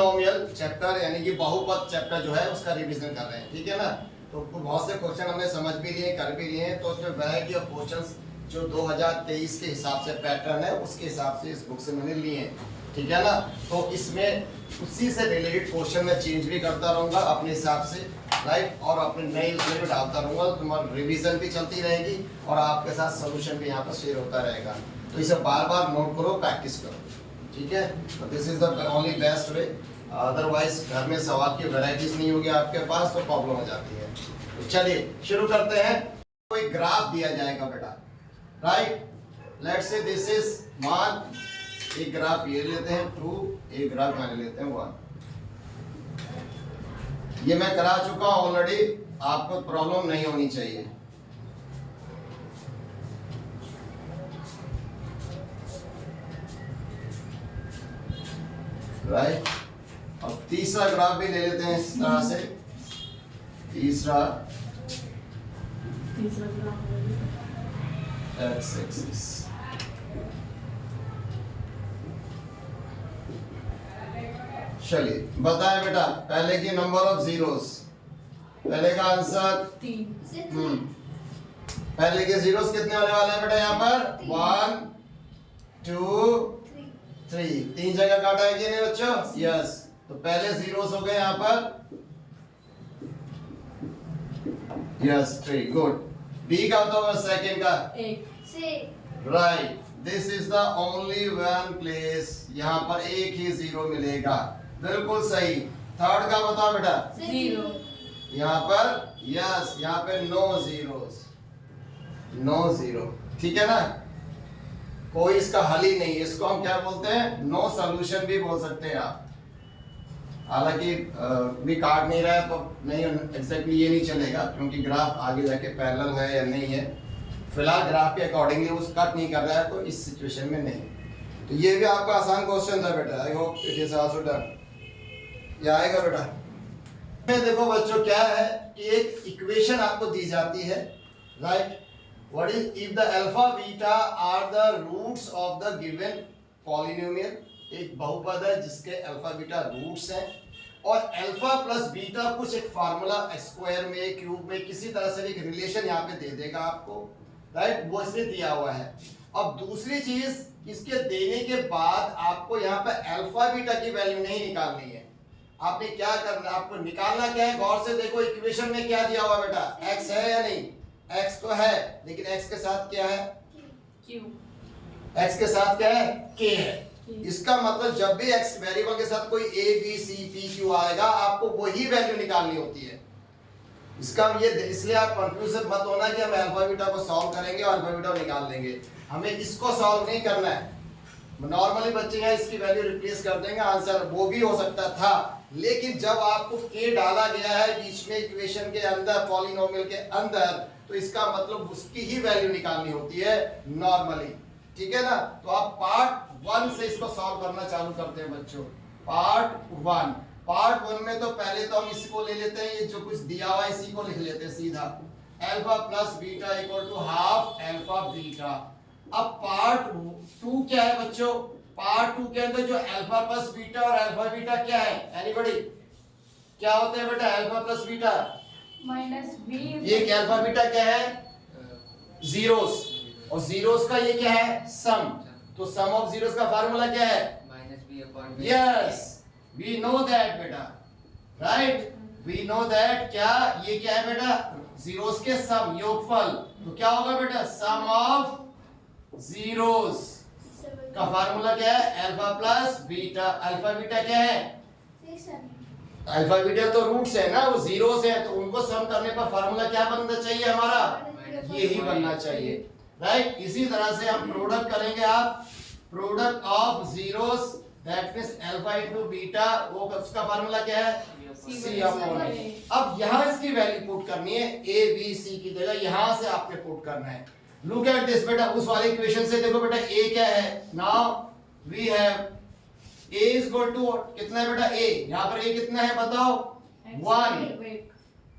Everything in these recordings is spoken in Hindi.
पॉलिनोमियल चैप्टर यानी कि बहुपद चैप्टर जो है उसका रिवीजन कर रहे हैं, ठीक है ना। तो बहुत से क्वेश्चन हमने समझ भी लिए, कर भी लिए हैं, तो उसमें वैरायटी ऑफ क्वेश्चंस जो 2023 के हिसाब से पैटर्न है उसके हिसाब से इस बुक से मैंने लिए हैं, ठीक है ना। तो इसमें उसी से रिलेटेड क्वेश्चन मैं चेंज भी करता रहूँगा अपने हिसाब से, राइट, और अपने नए उसमें भी डालता रहूँगा। तुम्हारा रिवीजन भी चलती रहेगी और आपके साथ सोल्यूशन भी यहाँ पर शेयर होता रहेगा। तो इसे बार बार नोट करो, प्रैक्टिस करो, ठीक है। तो this is the only best way, otherwise घर में सवाल की वैरायटीज नहीं होगी आपके पास तो प्रॉब्लम हो जाती है। तो चलिए शुरू करते हैं। कोई ग्राफ दिया जाएगा बेटा, right, let's say this is मान, एक ग्राफ ये लेते हैं 2, एक ग्राफ मान लेते हैं 1। ये मैं करा चुका हूं ऑलरेडी, आपको प्रॉब्लम नहीं होनी चाहिए। राइट, अब तीसरा ग्राफ भी ले लेते हैं इस तरह से। तीसरा ग्राफ एक्स एक्सिस, चलिए बताएं बेटा, पहले की नंबर ऑफ जीरोस, पहले का आंसर 3। पहले के जीरोस कितने होने वाले हैं बेटा यहाँ पर? 1 2 3, 3 जगह काटा है कि नहीं बच्चों? यस। तो पहले जीरोस हो गए यहाँ पर, यस 3, गुड। बी का होता है सेकंड का 1, right, this is the only one place, यहाँ पर एक ही जीरो मिलेगा, बिल्कुल सही। थर्ड का बताओ बेटा 0, यहाँ पर यस, यहाँ पे नो जीरोस, नो जीरो, ठीक है ना। कोई इसका हल ही नहीं, इसको हम क्या बोलते हैं? नो सॉल्यूशन भी बोल सकते हैं आप। हालांकि भी काट नहीं रहा है तो नहीं, एग्जैक्टली ये नहीं चलेगा क्योंकि ग्राफ आगे जाके पैरेलल है या नहीं है। फिलहाल ग्राफ के अकॉर्डिंगली वो कट नहीं कर रहा है, तो इस सिचुएशन में नहीं। तो ये भी आपका आसान क्वेश्चन था बेटा, I hope it is also done. ये आएगा बेटा। देखो बच्चों क्या है कि एक इक्वेशन आपको दी जाती है, right, what is if the alpha beta are the roots of the given polynomial. एक बहुपद है जिसके अल्फा बीटा रूट्स हैं और अल्फा प्लस बीटा कुछ एक फार्मूला स्क्वायर में, क्यूब में, किसी तरह से एक रिलेशन यहाँ पे दे देगा आपको, राइट, वो इसमें दिया हुआ है। अब दूसरी चीज, इसके देने के बाद आपको यहाँ पे अल्फा बीटा की वैल्यू नहीं निकालनी है। आपने क्या करना, आपको निकालना क्या है? गौर से देखो इक्वेशन में क्या दिया हुआ बेटा, x है या नहीं? x तो है, लेकिन x के साथ क्या है? q। x के साथ क्या है? k है। इसका मतलब जब भी x वेरिएबल के साथ कोई a b c p q आएगा, आपको वही वैल्यू निकालनी होती है। इसका ये इसलिए आप कंफ्यूज मत होना कि हम अल्फा बीटा को सॉल्व करेंगे और अल्फा बीटा निकाल लेंगे। हमें इसको सॉल्व नहीं करना है। नॉर्मली बच्चे यहाँ इसकी वैल्यू रिप्लेस कर देंगे, आंसर वो भी हो सकता था, लेकिन जब आपको k डाला गया है बीच में इक्वेशन के अंदर, पॉलिनोमियल के अंदर, तो इसका मतलब उसकी ही वैल्यू निकालनी होती है नॉर्मली, ठीक है ना। तो आप पार्ट 1 से इसको सॉल्व करना चालू करते हैं बच्चों। पार्ट 1 में तो पहले तो हम इसको ले लेते हैं, ये जो कुछ दिया हुआ है इसी को लिख लेते हैं सीधा, alpha plus beta equal to half alpha beta. अब पार्ट 2 क्या है बच्चों? पार्ट 2 के अंदर जो अल्फा प्लस बीटा और अल्फा बीटा क्या है? एनीबॉडी, क्या होते हैं बेटा alpha plus beta? Minus b. ये अल्फा बीटा क्या है? जीरोस, और जीरोस का ये क्या है? सम। तो सम ऑफ जीरोस का फार्मूला क्या है? Minus b upon b. Yes, we know that बेटा, राइट, वी नो दैट। क्या ये क्या है बेटा? जीरोस के सम, योगफल। तो क्या होगा बेटा? सम ऑफ जीरोस का फार्मूला क्या है? Alpha plus beta. Alpha beta क्या है? अल्फा बीटा तो रूट्स है ना, वो जीरोस है, तो उनको सम करने पर फार्मूला क्या बनना चाहिए हमारा? यही बनना चाहिए, राइट। इसी तरह से हम प्रोडक्ट करेंगे, आप product of zeros that means alpha into beta, वो उसका फार्मूला क्या है? c upon a। अब यहां इसकी वैल्यू पुट करनी है, a b c की जगह यहां से आपने पुट करना है। लुक एट दिस बेटा, उस वाले इक्वेशन से देखो बेटा a क्या है? Now we have a is equal to कितना है बेटा? a, यहां पर a कितना है बताओ? 1,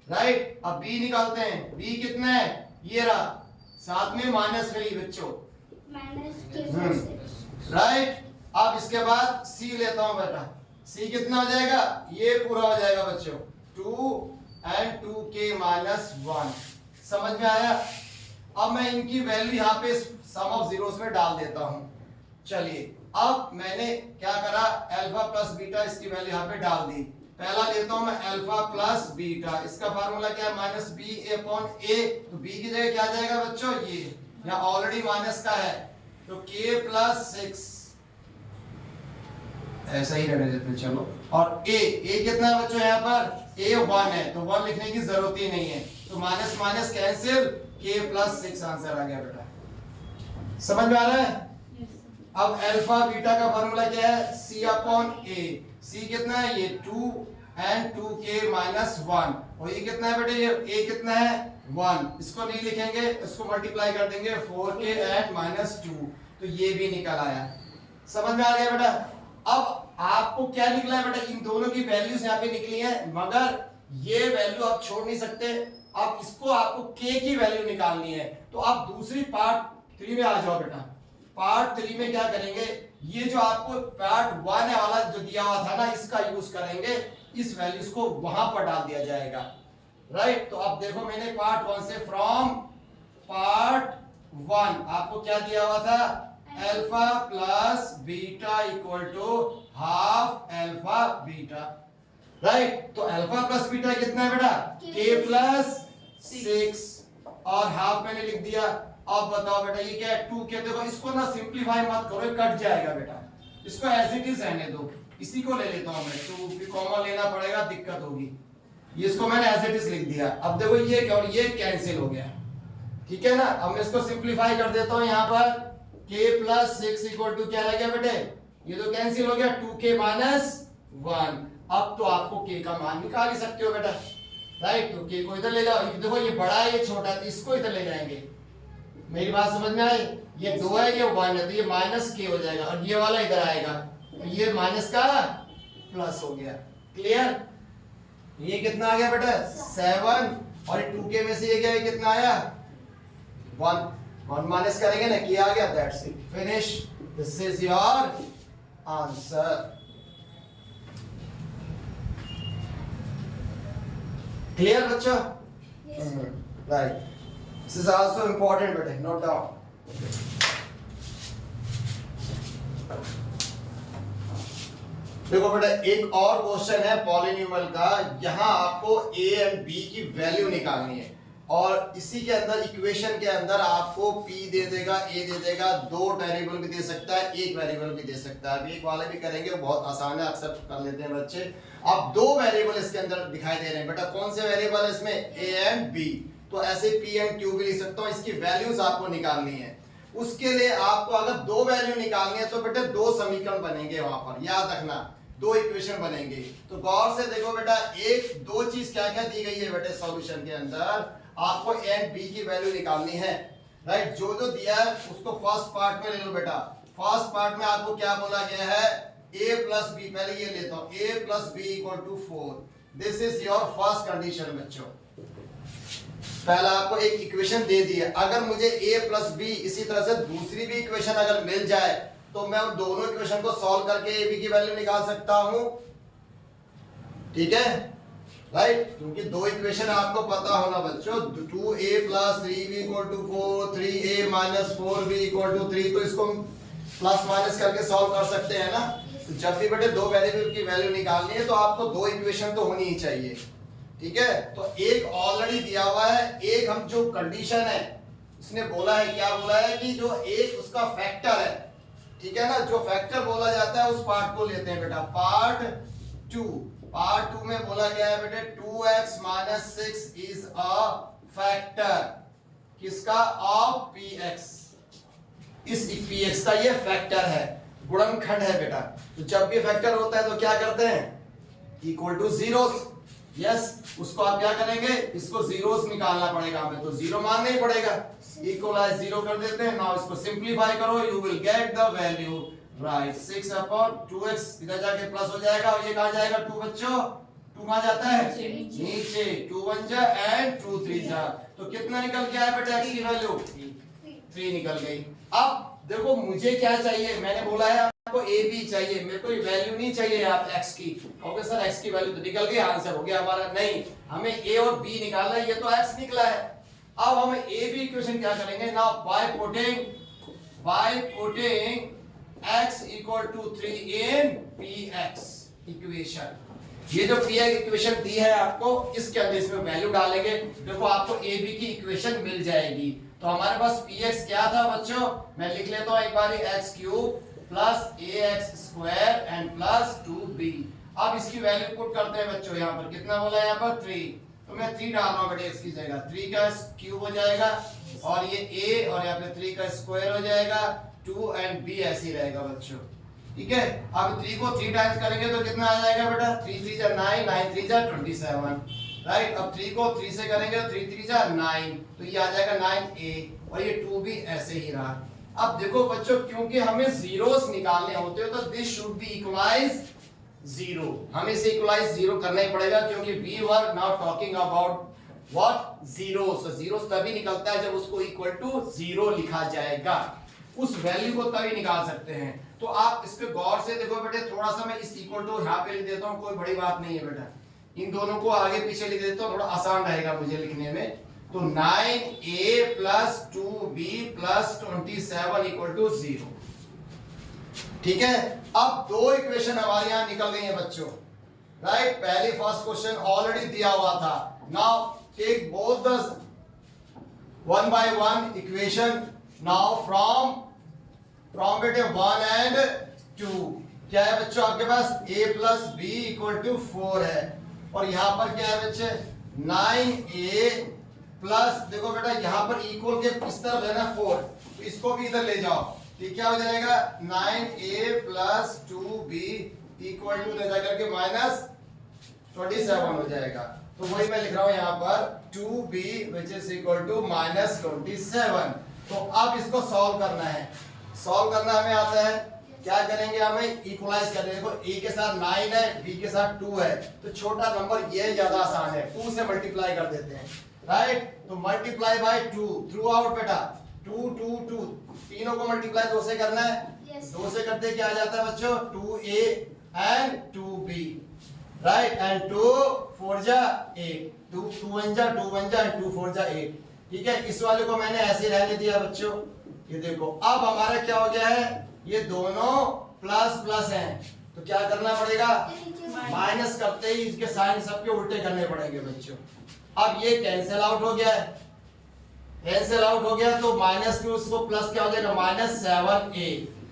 राइट। अब b निकालते हैं, b कितना है? ये रहा, साथ में माइनस वैल्यू बच्चों, राइट। अब इसके बाद c लेता हूं बेटा, c कितना हो जाएगा, ये पूरा हो जाएगा बच्चों 2 and 2k minus 1। समझ में आया? अब मैं इनकी वैल्यू यहाँ पे सम ऑफ जीरोस में डाल देता हूं। चलिए अब मैंने क्या करा, अल्फा प्लस बीटा इसकी वैल्यू यहाँ पे डाल दी। पहला लेता हूं मैं अल्फा प्लस बीटा, इसका फार्मूला क्या है, माइनस बी अपॉन ए। तो बी की जगह क्या जाएगा बच्चों, ये यहाँ ऑलरेडी माइनस का है तो k प्लस 6 ऐसा ही रहने देते चलो। और a कितना है बच्चों, यहाँ पर a 1 है तो 1 लिखने की जरूरत ही नहीं है, तो minus minus cancel, k plus 6 answer आ गया बेटा। समझ में आ रहा है? अब अल्फा बीटा का फार्मूला क्या है, c अपॉन a। c कितना है, ये 2 and 2k माइनस 1, और ये कितना है बेटे, ये a कितना है 1। इसको नहीं लिखेंगे, इसको मल्टीप्लाई कर देंगे 4k and माइनस 2, तो ये भी निकल आया। समझ में आ गया बेटा? अब आपको क्या निकला है बेटा, इन दोनों की वैल्यूज यहाँ पे निकली है, मगर ये वैल्यू आप छोड़ नहीं सकते। अब इसको आपको k की वैल्यू निकालनी है, तो आप दूसरी पार्ट 3 में आ जाओ बेटा। पार्ट 3 में क्या करेंगे, ये जो आपको पार्ट 1 वाला जो दिया हुआ था ना, इसका यूज करेंगे, इस वैल्यूज को वहां पर डाल दिया जाएगा। राइट, तो अब देखो मैंने पार्ट 1 से फ्रॉम पार्ट 1 आपको क्या दिया हुआ था, alpha plus beta equal to half alpha beta. Right, तो अल्फा प्लस बीटा कितना है बेटा, k प्लस 6 और हाफ मैंने लिख दिया। अब बताओ बेटा ये क्या है, 2k। देखो इसको ना सिंपलीफाई मत करो, कट जाएगा बेटा, इसको एज इट इज रहने दो। इसी को ले लेता हूं मैं, 2 भी कॉमन लेना पड़ेगा, दिक्कत होगी। ये इसको मैंने एज इट इज लिख दिया। अब देखो ये क्या, और ये कैंसिल हो गया, ठीक है ना। अब मैं इसको सिंपलीफाई कर देता हूं, यहाँ पर k प्लस 6 इक्वल टू क्या रह गया बेटे, ये तो कैंसिल हो गया, 2k माइनस 1। अब तो आपको k का मान निकाल ही सकते हो बेटा। राइट, तो k को इधर ले जाओ, देखो ये बड़ा है ये छोटा है, इसको इधर ले जाएंगे। मेरी बात समझ में आई? ये 2 है ये 1 है, तो ये माइनस k हो जाएगा, और ये वाला इधर आएगा, तो ये माइनस का प्लस हो गया। क्लियर? ये कितना आ गया बेटा 7, और 2k में से ये क्या है, कितना आया 1 माइनस करेंगे ना, क्या आ गया, that's it, finish. This is your answer. Clear बच्चों? Right, this is also important बेटे, नोट डाउन। देखो बेटा एक और क्वेश्चन है पॉलिनोमियल का, यहां आपको a एंड b की वैल्यू निकालनी है, और इसी के अंदर इक्वेशन के अंदर आपको p दे देगा, a दे देगा, 2 वेरिएबल भी दे सकता है, 1 वेरिएबल भी दे सकता है। अभी एक वाले भी करेंगे, बहुत आसान है, एक्सेप्ट कर लेते हैं बच्चे। अब 2 वेरिएबल इसके अंदर दिखाई दे रहे हैं बेटा, कौन से वेरिएबल है इसमें, a एंड b। तो ऐसे p एंड q भी लिख सकता हूं, इसकी वैल्यूज आपको निकालनी है। उसके लिए आपको अगर 2 वैल्यू निकालनी है तो बेटा 2 समीकरण बनेंगे, वहां पर याद रखना 2 इक्वेशन बनेंगे। तो गौर से देखो बेटा, एक 2 चीज क्या क्या दी गई है बेटे सॉल्यूशन के अंदर, आपको a एंड b की वैल्यू निकालनी है। राइट, जो जो दिया है उसको फर्स्ट पार्ट में ले लो बेटा। फर्स्ट पार्ट में आपको क्या बोला गया है, a प्लस b, पहले ये लेता हूं, a plus b equal to 4। This is your first condition बच्चों। पहला आपको एक इक्वेशन दे दी है, अगर मुझे a प्लस b इसी तरह से दूसरी भी इक्वेशन अगर मिल जाए तो मैं उन दोनों इक्वेशन को सॉल्व करके a b की वैल्यू निकाल सकता हूं। ठीक है, राइट, क्योंकि 2 इक्वेशन आपको पता होना बच्चों, 2a plus 3b equal to 4, 3a minus 4b equal to 3, तो इसको प्लस माइनस करके सॉल्व कर सकते हैं ना। तो जब भी बेटे 2 वेरिएबल की वैल्यू निकालनी है तो आपको 2 इक्वेशन तो होनी ही चाहिए। ठीक है, तो एक ऑलरेडी दिया हुआ है, एक हम जो कंडीशन है इसने बोला है, क्या बोला है कि जो एक उसका फैक्टर है, ठीक है ना, जो फैक्टर बोला जाता है उस पार्ट को लेते हैं बेटा। पार्ट 2 में बोला गया है बेटे 2x minus 6 is a factor किसका, ऑफ px। इस px का ये फैक्टर है, गुणनखंड है बेटा। तो जब भी फैक्टर होता है तो क्या करते हैं, इक्वल टू जीरोस। यस, उसको आप क्या करेंगे, इसको जीरोस निकालना पड़ेगा हमें, तो जीरो मानना ही पड़ेगा, इक्वलाइज 0 कर देते हैं। नाउ इसको सिंपलीफाई करो, you will get the value, right, 6 upon 2x, इधर जाके प्लस हो जाएगा, और ये कहां जाएगा 2 बच्चों, 2 कहां जाता है नीचे, 2 1 जा एंड 2 3 जा, तो कितना निकल के आया बेटा x की वैल्यू 3 निकल गई। अब देखो मुझे क्या चाहिए, मैंने बोला है आपको ए बी चाहिए, मेरे को वैल्यू नहीं चाहिए आप एक्स की। ओके सर एक्स की वैल्यू तो निकल गई, आंसर हो गया हमारा। नहीं, हमें ए और बी निकालना है, ये तो एक्स निकला है। अब हम ए बी इक्वेशन क्या करेंगे ना, by putting x equal to 3 in px equation. ये जो px इक्वेशन दी है आपको, इसके अंदर इसमें वैल्यू डालेंगे, देखो आपको a b की इक्वेशन मिल जाएगी। तो हमारे पास px क्या था बच्चों, मैं लिख लेता हूं एक बार, x cube plus ax square and plus 2b। अब इसकी वैल्यू पुट करते हैं बच्चों, यहाँ पर कितना बोला, यहाँ पर 3, तो मैं 3 डाल रहा हूं बेटे इसकी जगह। 3 का क्यूब हो जाएगा और ये a और यहाँ पे 3 का स्क्वायर हो जाएगा, 2 एंड b ऐसे ही रहेगा बच्चों। ठीक है, अब 3 को 3 टाइम्स करेंगे तो कितना आ जाएगा बेटा, 3 3 जा 9, 9 3 जा 27, राइट। अब 3 को 3 से करेंगे तो 3 3 जा 9, तो ये आ जाएगा 9a और ये 2 भी ऐसे ही रहा। अब देखो बच्चों, क्योंकि हमें जीरोस निकालने होते हो तो दिस शुड बी इक्वलाइज 0, हमें इसे इक्वलाइज 0 करना ही पड़ेगा, क्योंकि we were now talking about what, zeros. Zeros तभी निकलता है जब उसको इक्वल टू 0 लिखा जाएगा, उस वैल्यू को तभी निकाल सकते हैं। तो आप इस पे गौर से देखो बेटे, थोड़ा सा मैं इस इक्वल टू यहाँ पे लिख देता हूँ, कोई बड़ी बात नहीं है बेटा, इन दोनों को आगे पीछे लिख देता हूँ, थोड़ा आसान रहेगा मुझे लिखने में। तो 9a plus 2b plus 27 equal to 0। ठीक है, अब दो इक्वेशन हमारे यहाँ निकल गई है बच्चों, राइट। पहले फर्स्ट क्वेश्चन ऑलरेडी दिया हुआ था। Now take both the 1 by 1 equation now from बेटे 1 and 2। क्या है बच्चों आपके पास, a plus B equal to 4 है, और यहां पर क्या है बच्चे 9a प्लस, देखो बेटा यहाँ पर इक्वल के इस तरफ है ना 4, तो इसको भी इधर ले जाओ, तो क्या हो जाएगा 9a plus 2b equal to ले जाकर के माइनस 27 हो जाएगा। तो वही मैं लिख रहा हूं यहाँ पर 2b which is equal to minus 27। तो अब इसको सॉल्व करना है, सॉल्व करना हमें आता है, क्या करेंगे, हमें इक्वलाइज कर देंगे। देखो a के साथ 9 है, b के साथ 2 है, तो छोटा नंबर ये ज्यादा आसान है, 2 से मल्टीप्लाई कर देते हैं, राइट। तो मल्टीप्लाई बाय 2 थ्रू आउट बेटा, 2 2 2, तीनों को मल्टीप्लाई 2 से करना है, 2 से करते क्या आ जाता है बच्चों, 2a and 2b, right, and 2 4 जा 8, 2 1 जा 2 1 जा एंड 2 4 जा 8। ठीक है, इस वाले को मैंने ऐसे रहने दिया बच्चों। ये देखो अब हमारा क्या हो गया है, ये दोनों प्लस प्लस हैं, तो क्या करना पड़ेगा, माइनस करते ही इसके साइन सबके उल्टे करने पड़ेंगे बच्चों। अब ये कैंसिल आउट हो गया है, कैंसिल आउट हो गया, तो माइनस में उसको प्लस क्या हो जाएगा, माइनस 7a,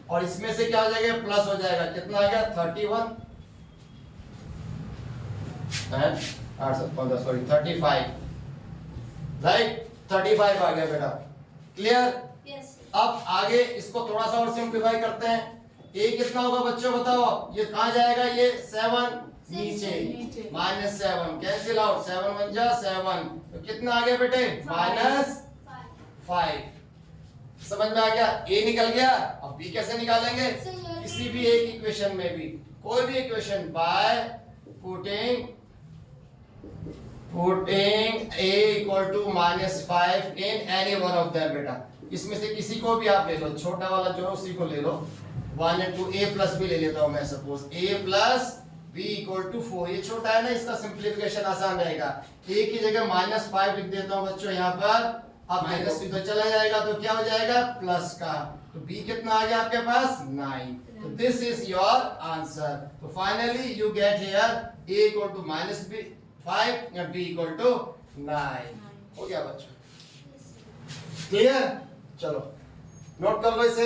और इसमें से क्या हो जाएगा, प्लस हो जाएगा, कितना आ गया 31 सॉरी 35, राइट, 35 आ गया बेटा, क्लियर। अब आगे इसको थोड़ा सा और सिंप्लीफाई करते हैं। a कितना होगा बच्चों बताओ, ये कहां जाएगा, ये 7 नीचे, माइनस 7 कैंसिल आउट, 7 1 जा 7, तो कितना आ गया बेटे, माइनस 5। समझ में आ गया, a निकल गया। अब b कैसे निकालेंगे, किसी भी एक इक्वेशन में भी, कोई भी equation, by putting a equal to -5 in any one of them बेटा, इसमें से किसी को भी आप ले लो, छोटा वाला जो है उसी को ले लो, 1 and 2 a प्लस b ले लेता हूं मैं, suppose a plus b equal to 4, ये छोटा है ना, इसका सिंप्लीफिकेशन आसान रहेगा, a की जगह -5 लिख देता हूं बच्चों यहाँ पर। अब माइनस भी तो चला जाएगा, तो क्या हो जाएगा प्लस का, तो b कितना आ गया आपके पास 9, तो दिस इज योर आंसर। तो finally you get here a equal to -5 या b इक्वल टू 9। हो गया बच्चों, क्लियर। चलो नोट कर लो इसे।